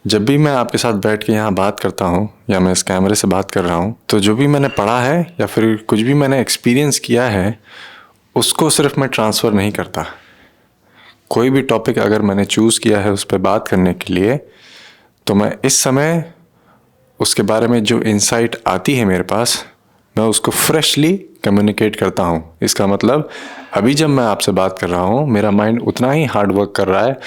जब भी मैं आपके साथ बैठ के यहाँ बात करता हूँ या मैं इस कैमरे से बात कर रहा हूँ, तो जो भी मैंने पढ़ा है या फिर कुछ भी मैंने एक्सपीरियंस किया है उसको सिर्फ मैं ट्रांसफ़र नहीं करता। कोई भी टॉपिक अगर मैंने चूज़ किया है उस पर बात करने के लिए, तो मैं इस समय उसके बारे में जो इंसाइट आती है मेरे पास, मैं उसको फ्रेशली कम्युनिकेट करता हूँ। इसका मतलब अभी जब मैं आपसे बात कर रहा हूँ, मेरा माइंड उतना ही हार्ड वर्क कर रहा है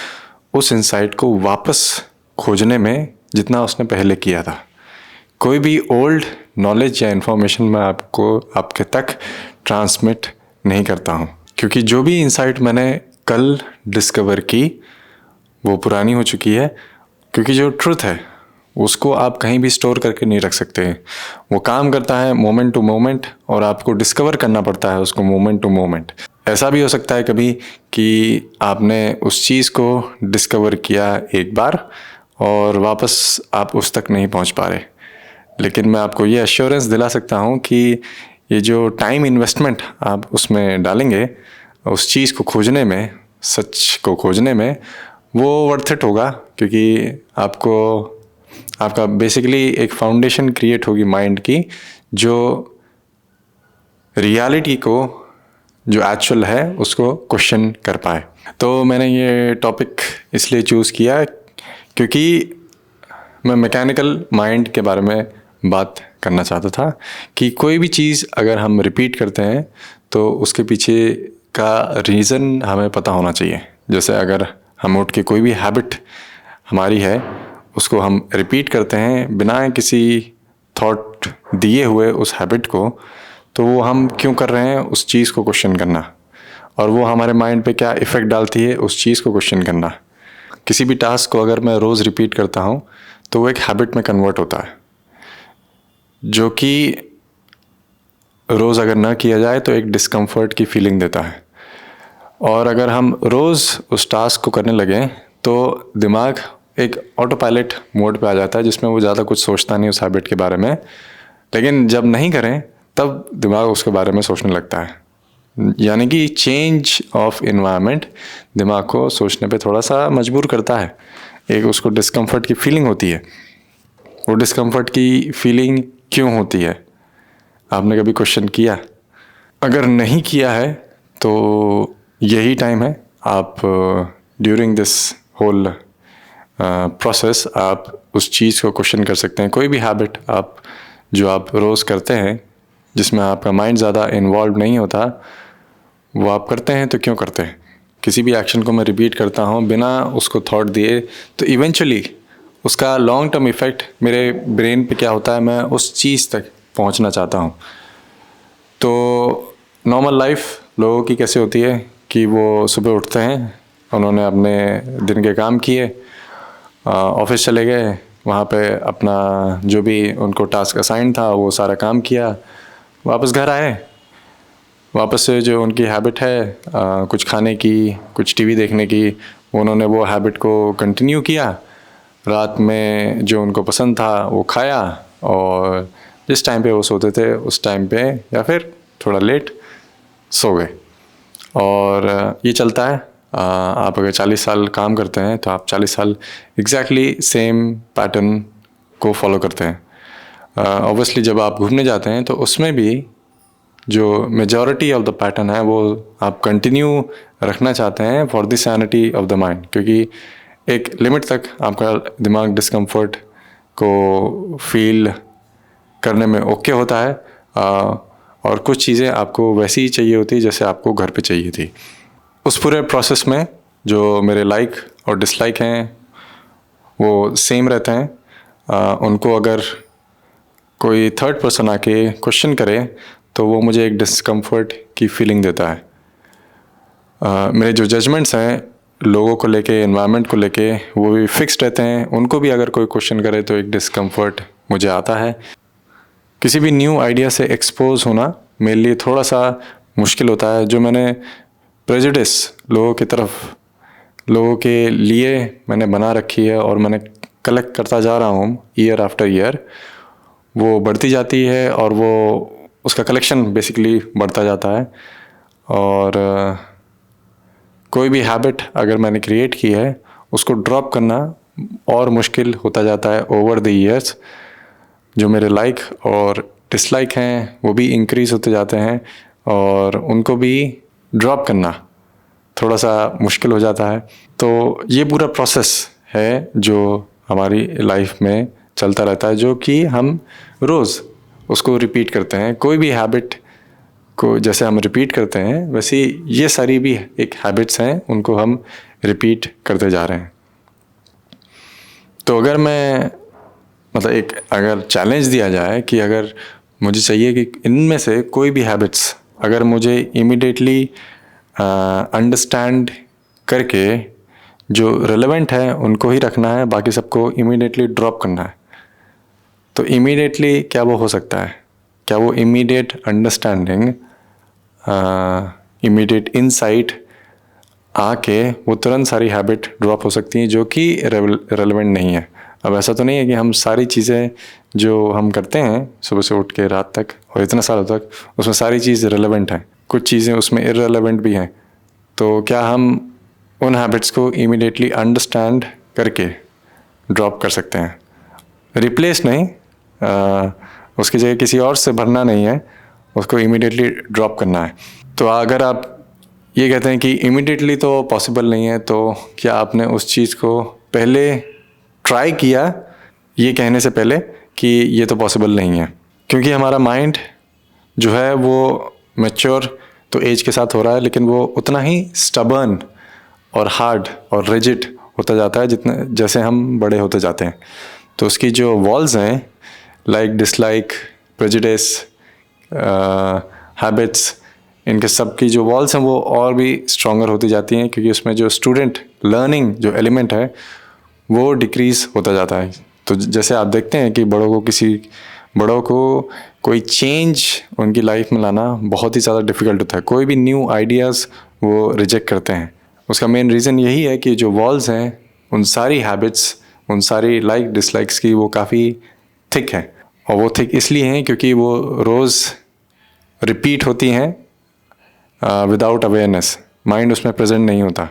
उस इंसाइट को वापस खोजने में जितना उसने पहले किया था। कोई भी ओल्ड नॉलेज या इन्फॉर्मेशन मैं आपके तक ट्रांसमिट नहीं करता हूँ, क्योंकि जो भी इंसाइट मैंने कल डिस्कवर की वो पुरानी हो चुकी है। क्योंकि जो ट्रुथ है उसको आप कहीं भी स्टोर करके नहीं रख सकते। वो काम करता है मोमेंट टू मोमेंट और आपको डिस्कवर करना पड़ता है उसको मोमेंट टू मोमेंट। ऐसा भी हो सकता है कभी कि आपने उस चीज़ को डिस्कवर किया एक बार और वापस आप उस तक नहीं पहुंच पा रहे, लेकिन मैं आपको ये एश्योरेंस दिला सकता हूं कि ये जो टाइम इन्वेस्टमेंट आप उसमें डालेंगे उस चीज़ को खोजने में, सच को खोजने में, वो वर्थ इट होगा। क्योंकि आपका बेसिकली एक फाउंडेशन क्रिएट होगी माइंड की, जो रियलिटी को, जो एक्चुअल है, उसको क्वेश्चन कर पाए। तो मैंने ये टॉपिक इसलिए चूज़ किया क्योंकि मैं मैकेनिकल माइंड के बारे में बात करना चाहता था कि कोई भी चीज़ अगर हम रिपीट करते हैं तो उसके पीछे का रीज़न हमें पता होना चाहिए। जैसे अगर हम उठ के कोई भी हैबिट हमारी है उसको हम रिपीट करते हैं बिना किसी थॉट दिए हुए उस हैबिट को, तो वो हम क्यों कर रहे हैं उस चीज़ को क्वेश्चन करना, और वो हमारे माइंड पे क्या इफ़ेक्ट डालती है उस चीज़ को क्वेश्चन करना। किसी भी टास्क को अगर मैं रोज़ रिपीट करता हूँ तो वो एक हैबिट में कन्वर्ट होता है, जो कि रोज़ अगर ना किया जाए तो एक डिस्कम्फर्ट की फीलिंग देता है। और अगर हम रोज़ उस टास्क को करने लगें तो दिमाग एक ऑटो पायलट मोड पे आ जाता है, जिसमें वो ज़्यादा कुछ सोचता नहीं उस हैबिट के बारे में। लेकिन जब नहीं करें तब दिमाग उसके बारे में सोचने लगता है। यानी कि चेंज ऑफ इन्वायरमेंट दिमाग को सोचने पे थोड़ा सा मजबूर करता है। एक उसको डिस्कम्फर्ट की फीलिंग होती है। वो डिस्कम्फर्ट की फीलिंग क्यों होती है, आपने कभी क्वेश्चन किया? अगर नहीं किया है तो यही टाइम है, आप ड्यूरिंग दिस होल प्रोसेस आप उस चीज़ को क्वेश्चन कर सकते हैं। कोई भी हैबिट जो आप रोज़ करते हैं जिसमें आपका माइंड ज़्यादा इन्वॉल्व नहीं होता, वो आप करते हैं तो क्यों करते हैं? किसी भी एक्शन को मैं रिपीट करता हूँ बिना उसको थॉट दिए, तो इवेंचुअली उसका लॉन्ग टर्म इफ़ेक्ट मेरे ब्रेन पे क्या होता है, मैं उस चीज़ तक पहुँचना चाहता हूँ। तो नॉर्मल लाइफ लोगों की कैसे होती है कि वो सुबह उठते हैं, उन्होंने अपने दिन के काम किए, ऑफिस चले गए, वहाँ पे अपना जो भी उनको टास्क असाइन था वो सारा काम किया, वापस घर आए, वापस से जो उनकी हैबिट है कुछ खाने की, कुछ टीवी देखने की, उन्होंने वो हैबिट को कंटिन्यू किया। रात में जो उनको पसंद था वो खाया, और जिस टाइम पे वो सोते थे उस टाइम पे या फिर थोड़ा लेट सो गए। और ये चलता है। आप अगर 40 साल काम करते हैं तो आप 40 साल एग्जैक्टली सेम पैटर्न को फॉलो करते हैं। ऑब्वियसली जब आप घूमने जाते हैं तो उसमें भी जो मेजॉरिटी ऑफ द पैटर्न है वो आप कंटिन्यू रखना चाहते हैं for the sanity of the mind, क्योंकि एक लिमिट तक आपका दिमाग डिस्कम्फर्ट को फील करने में ओके होता है, और कुछ चीज़ें आपको वैसी ही चाहिए होती जैसे आपको घर पे चाहिए थी। उस पूरे प्रोसेस में जो मेरे लाइक और डिसलाइक हैं वो सेम रहते हैं। उनको अगर कोई थर्ड पर्सन आके क्वेश्चन करे तो वो मुझे एक डिस्कम्फर्ट की फीलिंग देता है। मेरे जो जजमेंट्स हैं लोगों को लेके, एनवायरनमेंट को लेके, वो भी फिक्स्ड रहते हैं। उनको भी अगर कोई क्वेश्चन करे तो एक डिस्कम्फर्ट मुझे आता है। किसी भी न्यू आइडिया से एक्सपोज होना मेरे लिए थोड़ा सा मुश्किल होता है। जो मैंने प्रेजुडिस लोगों के लिए मैंने बना रखी है और मैंने कलेक्ट करता जा रहा हूँ ईयर आफ्टर ईयर, वो बढ़ती जाती है और वो उसका कलेक्शन बेसिकली बढ़ता जाता है। और कोई भी हैबिट अगर मैंने क्रिएट की है उसको ड्रॉप करना और मुश्किल होता जाता है ओवर द ईयर्स। जो मेरे लाइक और डिसलाइक हैं वो भी इंक्रीज़ होते जाते हैं और उनको भी ड्रॉप करना थोड़ा सा मुश्किल हो जाता है। तो ये पूरा प्रोसेस है जो हमारी लाइफ में चलता रहता है, जो कि हम रोज़ उसको रिपीट करते हैं। कोई भी हैबिट को जैसे हम रिपीट करते हैं वैसे ये सारी भी एक हैबिट्स हैं, उनको हम रिपीट करते जा रहे हैं। तो अगर मैं एक अगर चैलेंज दिया जाए कि अगर मुझे चाहिए कि इनमें से कोई भी हैबिट्स अगर मुझे इमीडिएटली अंडरस्टैंड करके जो रिलेवेंट है उनको ही रखना है, बाकी सबको इमीडिएटली ड्रॉप करना है, तो इमीडिएटली क्या वो हो सकता है? क्या वो इमीडिएट अंडरस्टैंडिंग, इमीडिएट इनसाइट आके वो तुरंत सारी हैबिट ड्रॉप हो सकती हैं जो कि रेलेवेंट नहीं है? अब ऐसा तो नहीं है कि हम सारी चीज़ें जो हम करते हैं सुबह से उठ के रात तक और इतना सालों तक उसमें सारी चीज़ रेलेवेंट हैं, कुछ चीज़ें उसमें इररेलेवेंट भी हैं। तो क्या हम उन हैबिट्स को इमीडिएटली अंडरस्टैंड करके ड्रॉप कर सकते हैं? रिप्लेस नहीं, उसकी जगह किसी और से भरना नहीं है, उसको इमीडिएटली ड्रॉप करना है। तो अगर आप ये कहते हैं कि इमीडिएटली तो पॉसिबल नहीं है, तो क्या आपने उस चीज़ को पहले ट्राई किया ये कहने से पहले कि ये तो पॉसिबल नहीं है? क्योंकि हमारा माइंड जो है वो मैच्योर तो एज के साथ हो रहा है, लेकिन वो उतना ही स्टबर्न और हार्ड और रिजिड होता जाता है जितने जैसे हम बड़े होते जाते हैं। तो उसकी जो वॉल्स हैं, लाइक डिसलाइक, प्रेजुडिस, हैबिट्स, इनके सब की जो वॉल्स हैं वो और भी स्ट्रॉन्गर होती जाती हैं, क्योंकि उसमें जो स्टूडेंट लर्निंग जो एलिमेंट है वो डिक्रीज़ होता जाता है। तो जैसे आप देखते हैं कि बड़ों को कोई चेंज उनकी लाइफ में लाना बहुत ही ज़्यादा डिफ़िकल्ट होता है। कोई भी न्यू आइडियाज़ वो रिजेक्ट करते हैं। उसका मेन रीज़न यही है कि जो वॉल्स हैं उन सारी हैबिट्स, उन सारी लाइक डिसलाइक्स की वो काफ़ी थिक है। और वो थिक इसलिए हैं क्योंकि वो रोज़ रिपीट होती हैं विदाउट अवेयरनेस। माइंड उसमें प्रेजेंट नहीं होता,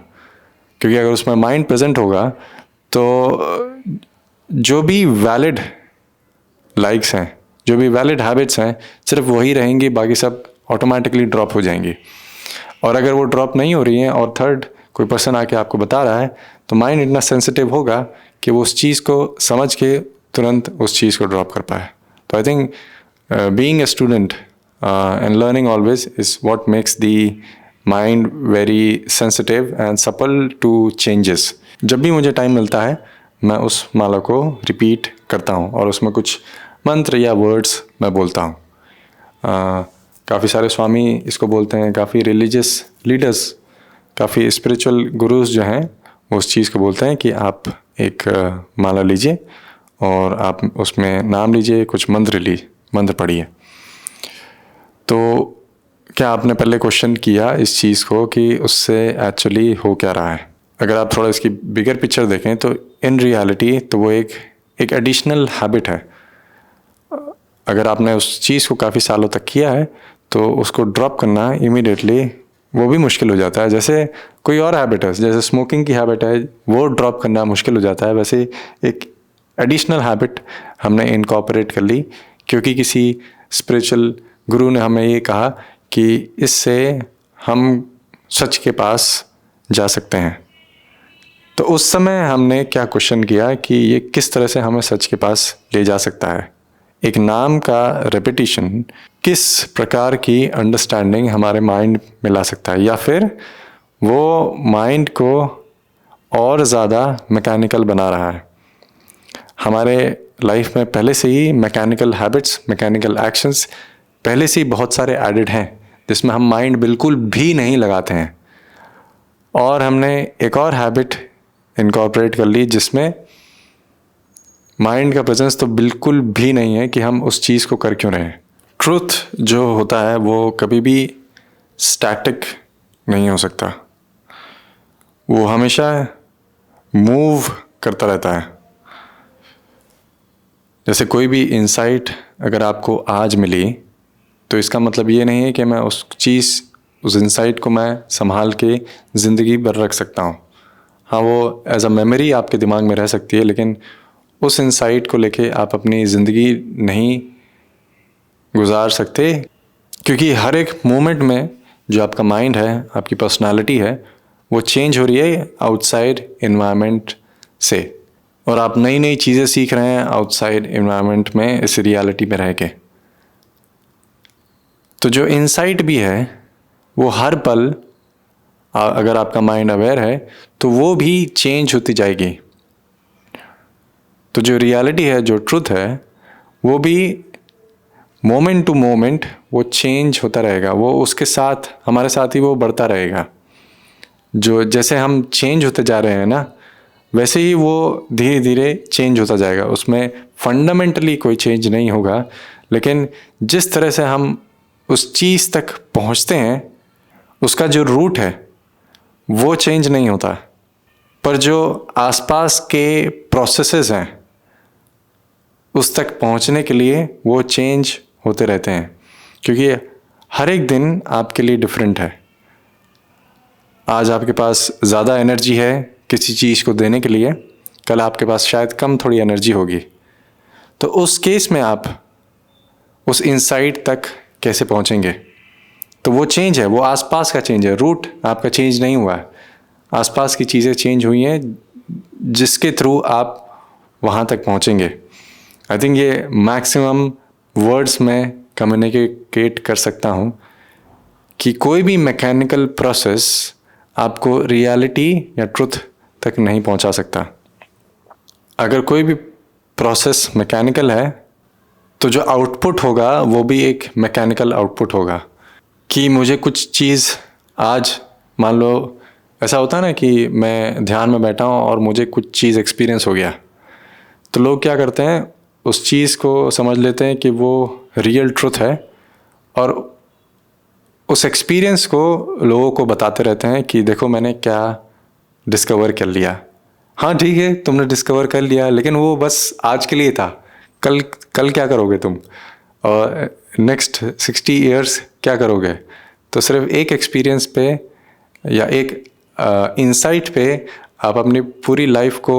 क्योंकि अगर उसमें माइंड प्रेजेंट होगा तो जो भी वैलिड लाइक्स हैं, जो भी वैलिड हैबिट्स हैं, सिर्फ वही रहेंगी, बाकी सब ऑटोमेटिकली ड्रॉप हो जाएंगी। और अगर वो ड्रॉप नहीं हो रही हैं और थर्ड कोई पर्सन आके आपको बता रहा है, तो माइंड इतना सेंसिटिव होगा कि वो उस चीज़ को समझ के तुरंत उस चीज़ को ड्रॉप कर पाए। तो I think being a student and learning always is what makes the mind very sensitive and supple to changes. जब भी मुझे टाइम मिलता है मैं उस माला को रिपीट करता हूँ और उसमें कुछ मंत्र या वर्ड्स मैं बोलता हूँ। काफ़ी सारे स्वामी इसको बोलते हैं, काफ़ी रिलीजियस लीडर्स, काफ़ी स्पिरिचुअल गुरुज जो हैं वो उस चीज़ को बोलते हैं कि आप एक माला लीजिए और आप उसमें नाम लीजिए, कुछ मंत्र पढ़िए। तो क्या आपने पहले क्वेश्चन किया इस चीज़ को कि उससे एक्चुअली हो क्या रहा है? अगर आप थोड़ा इसकी बिगर पिक्चर देखें तो इन रियलिटी तो वो एक एडिशनल हैबिट है। अगर आपने उस चीज़ को काफ़ी सालों तक किया है तो उसको ड्रॉप करना इमीडिएटली वो भी मुश्किल हो जाता है। जैसे कोई और हैबिट है, जैसे स्मोकिंग की हैबिट है, वो ड्रॉप करना मुश्किल हो जाता है, वैसे एक एडिशनल हैबिट हमने इनकॉर्पोरेट कर ली क्योंकि किसी स्पिरिचुअल गुरु ने हमें ये कहा कि इससे हम सच के पास जा सकते हैं। तो उस समय हमने क्या क्वेश्चन किया कि ये किस तरह से हमें सच के पास ले जा सकता है? एक नाम का रेपिटेशन किस प्रकार की अंडरस्टैंडिंग हमारे माइंड में ला सकता है, या फिर वो माइंड को और ज़्यादा मैकेनिकल बना रहा है? हमारे लाइफ में पहले से ही मैकेनिकल हैबिट्स, मैकेनिकल एक्शंस पहले से ही बहुत सारे एडेड हैं जिसमें हम माइंड बिल्कुल भी नहीं लगाते हैं, और हमने एक और हैबिट इनकॉर्पोरेट कर ली जिसमें माइंड का प्रेजेंस तो बिल्कुल भी नहीं है कि हम उस चीज़ को कर क्यों रहे हैं। ट्रूथ जो होता है वो कभी भी स्टैटिक नहीं हो सकता, वो हमेशा मूव करता रहता है। जैसे कोई भी इंसाइट अगर आपको आज मिली तो इसका मतलब ये नहीं है कि मैं उस इंसाइट को मैं संभाल के ज़िंदगी भर रख सकता हूँ। हाँ, वो एज अ मेमोरी आपके दिमाग में रह सकती है, लेकिन उस इंसाइट को लेके आप अपनी ज़िंदगी नहीं गुजार सकते, क्योंकि हर एक मोमेंट में जो आपका माइंड है, आपकी पर्सनालिटी है, वो चेंज हो रही है आउटसाइड इन्वायरमेंट से, और आप नई नई चीज़ें सीख रहे हैं आउटसाइड इन्वायरमेंट में, इस रियलिटी में रह के। तो जो इंसाइट भी है वो हर पल, अगर आपका माइंड अवेयर है तो वो भी चेंज होती जाएगी। तो जो रियलिटी है, जो ट्रुथ है, वो भी मोमेंट टू मोमेंट वो चेंज होता रहेगा, वो उसके साथ, हमारे साथ ही वो बढ़ता रहेगा। जो जैसे हम चेंज होते जा रहे हैं ना, वैसे ही वो धीरे धीरे चेंज होता जाएगा। उसमें फंडामेंटली कोई चेंज नहीं होगा, लेकिन जिस तरह से हम उस चीज़ तक पहुंचते हैं, उसका जो रूट है वो चेंज नहीं होता, पर जो आसपास के प्रोसेसेस हैं उस तक पहुंचने के लिए वो चेंज होते रहते हैं, क्योंकि हर एक दिन आपके लिए डिफरेंट है। आज आपके पास ज़्यादा एनर्जी है किसी चीज़ को देने के लिए, कल आपके पास शायद कम थोड़ी एनर्जी होगी। तो उस केस में आप उस इंसाइट तक कैसे पहुंचेंगे? तो वो चेंज है, वो आसपास का चेंज है, रूट आपका चेंज नहीं हुआ है। आसपास की चीज़ें चेंज हुई हैं जिसके थ्रू आप वहाँ तक पहुँचेंगे। आई थिंक ये मैक्सिमम वर्ड्स में कम्युनिकेट कर सकता हूँ कि कोई भी मैकेनिकल प्रोसेस आपको रियलिटी या ट्रुथ तक नहीं पहुँचा सकता। अगर कोई भी प्रोसेस मैकेनिकल है तो जो आउटपुट होगा वो भी एक मैकेनिकल आउटपुट होगा। कि मुझे कुछ चीज़ आज, मान लो ऐसा होता है ना कि मैं ध्यान में बैठा हूँ और मुझे कुछ चीज़ एक्सपीरियंस हो गया, तो लोग क्या करते हैं, उस चीज़ को समझ लेते हैं कि वो रियल ट्रुथ है, और उस एक्सपीरियंस को लोगों को बताते रहते हैं कि देखो मैंने क्या डिस्कवर कर लिया। हाँ ठीक है, तुमने डिस्कवर कर लिया, लेकिन वो बस आज के लिए था। कल कल क्या करोगे तुम, और नेक्स्ट 60 ईयर्स क्या करोगे? तो सिर्फ एक एक्सपीरियंस पे या एक इंसाइट पे आप अपनी पूरी लाइफ को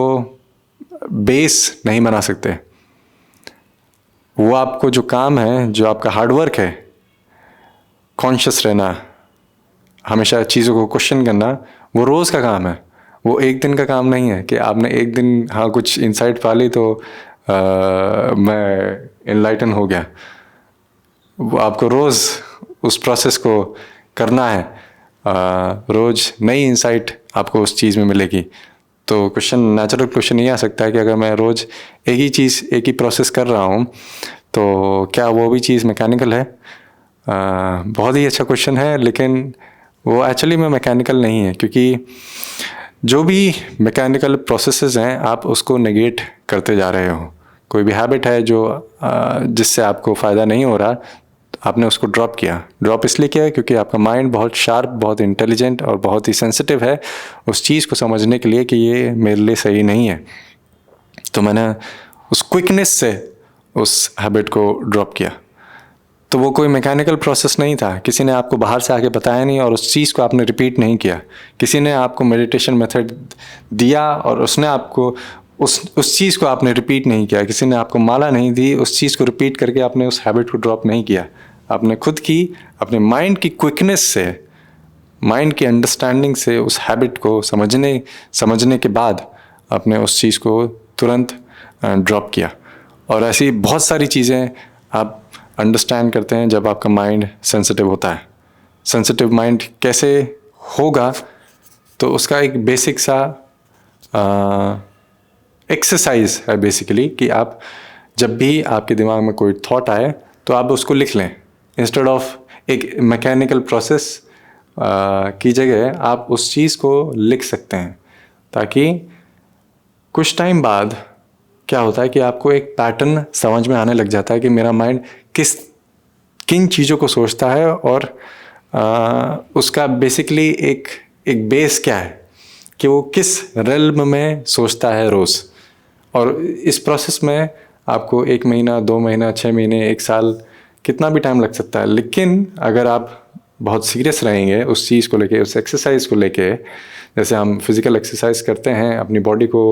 बेस नहीं बना सकते। वो आपको जो काम है, जो आपका हार्डवर्क है, कॉन्शियस रहना, हमेशा चीज़ों को क्वेश्चन करना, वो रोज़ का काम है, वो एक दिन का काम नहीं है कि आपने एक दिन हाँ कुछ इंसाइट पा ली तो मैं इनलाइटन हो गया। वो आपको रोज़ उस प्रोसेस को करना है, रोज़ नई इंसाइट आपको उस चीज़ में मिलेगी। तो क्वेश्चन, नेचुरल क्वेश्चन ये आ सकता है कि अगर मैं रोज़ एक ही चीज़, एक ही प्रोसेस कर रहा हूँ तो क्या वो भी चीज़ मैकेनिकल है? बहुत ही अच्छा क्वेश्चन है, लेकिन वो एक्चुअली में मैकेनिकल नहीं है, क्योंकि जो भी मैकेनिकल प्रोसेसेस हैं आप उसको नेगेट करते जा रहे हो। कोई भी हैबिट है जो जिससे आपको फ़ायदा नहीं हो रहा, आपने उसको ड्रॉप किया। ड्रॉप इसलिए किया क्योंकि आपका माइंड बहुत शार्प, बहुत इंटेलिजेंट और बहुत ही सेंसिटिव है उस चीज़ को समझने के लिए कि ये मेरे लिए सही नहीं है। तो मैंने उस क्विकनेस से उस हैबिट को ड्रॉप किया। तो वो कोई मैकेनिकल प्रोसेस नहीं था, किसी ने आपको बाहर से आके बताया नहीं और उस चीज़ को आपने रिपीट नहीं किया। किसी ने आपको मेडिटेशन मेथड दिया और उसने आपको उस चीज़ को आपने रिपीट नहीं किया। किसी ने आपको माला नहीं दी, उस चीज़ को रिपीट करके आपने उस हैबिट को ड्रॉप नहीं किया। आपने खुद की, अपने माइंड की क्विकनेस से, माइंड की अंडरस्टैंडिंग से उस हैबिट को समझने के बाद आपने उस चीज़ को तुरंत ड्रॉप किया। और ऐसी बहुत सारी चीज़ें आप अंडरस्टैंड करते हैं जब आपका माइंड सेंसिटिव होता है। सेंसिटिव माइंड कैसे होगा, तो उसका एक बेसिक सा एक्सरसाइज है बेसिकली, कि आप जब भी आपके दिमाग में कोई थॉट आए तो आप उसको लिख लें। इंस्टेड ऑफ एक मैकेनिकल प्रोसेस की जगह आप उस चीज़ को लिख सकते हैं, ताकि कुछ टाइम बाद क्या होता है कि आपको एक पैटर्न समझ में आने लग जाता है कि मेरा माइंड किन चीज़ों को सोचता है, और उसका बेसिकली एक बेस क्या है कि वो किस रेल्म में सोचता है रोज़। और इस प्रोसेस में आपको 1 महीना, 2 महीना, 6 महीने, 1 साल, कितना भी टाइम लग सकता है। लेकिन अगर आप बहुत सीरियस रहेंगे उस चीज़ को लेके, उस एक्सरसाइज को लेके, जैसे हम फिज़िकल एक्सरसाइज करते हैं अपनी बॉडी को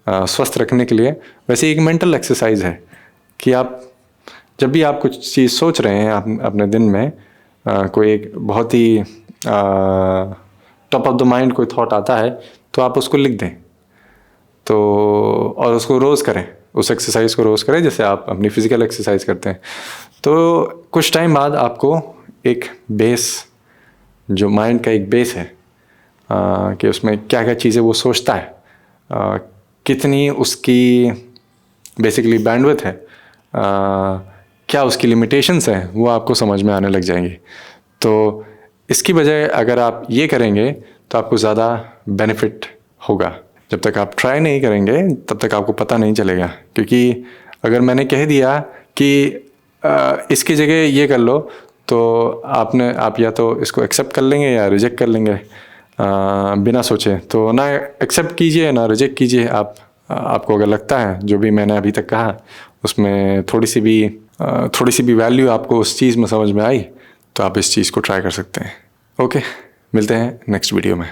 स्वस्थ रखने के लिए, वैसे एक मेंटल एक्सरसाइज है कि आप जब भी आप कुछ चीज़ सोच रहे हैं अपने दिन में, कोई एक बहुत ही टॉप ऑफ द माइंड कोई थॉट आता है, तो आप उसको लिख दें, तो और उसको रोज़ करें, उस एक्सरसाइज को रोज़ करें जैसे आप अपनी फ़िज़िकल एक्सरसाइज करते हैं। तो कुछ टाइम बाद आपको एक बेस, जो माइंड का एक बेस है कि उसमें क्या क्या चीज़ें वो सोचता है, कितनी उसकी बेसिकली बैंडविड्थ है, क्या उसकी लिमिटेशंस हैं, वो आपको समझ में आने लग जाएंगी। तो इसकी बजाय अगर आप ये करेंगे तो आपको ज़्यादा बेनिफिट होगा। जब तक आप ट्राई नहीं करेंगे तब तक आपको पता नहीं चलेगा, क्योंकि अगर मैंने कह दिया कि इसकी जगह ये कर लो, तो आप या तो इसको एक्सेप्ट कर लेंगे या रिजेक्ट कर लेंगे बिना सोचे। तो ना एक्सेप्ट कीजिए ना रिजेक्ट कीजिए। आपको अगर लगता है जो भी मैंने अभी तक कहा उसमें थोड़ी सी भी वैल्यू आपको उस चीज़ में समझ में आई, तो आप इस चीज़ को ट्राई कर सकते हैं। ओके, मिलते हैं नेक्स्ट वीडियो में।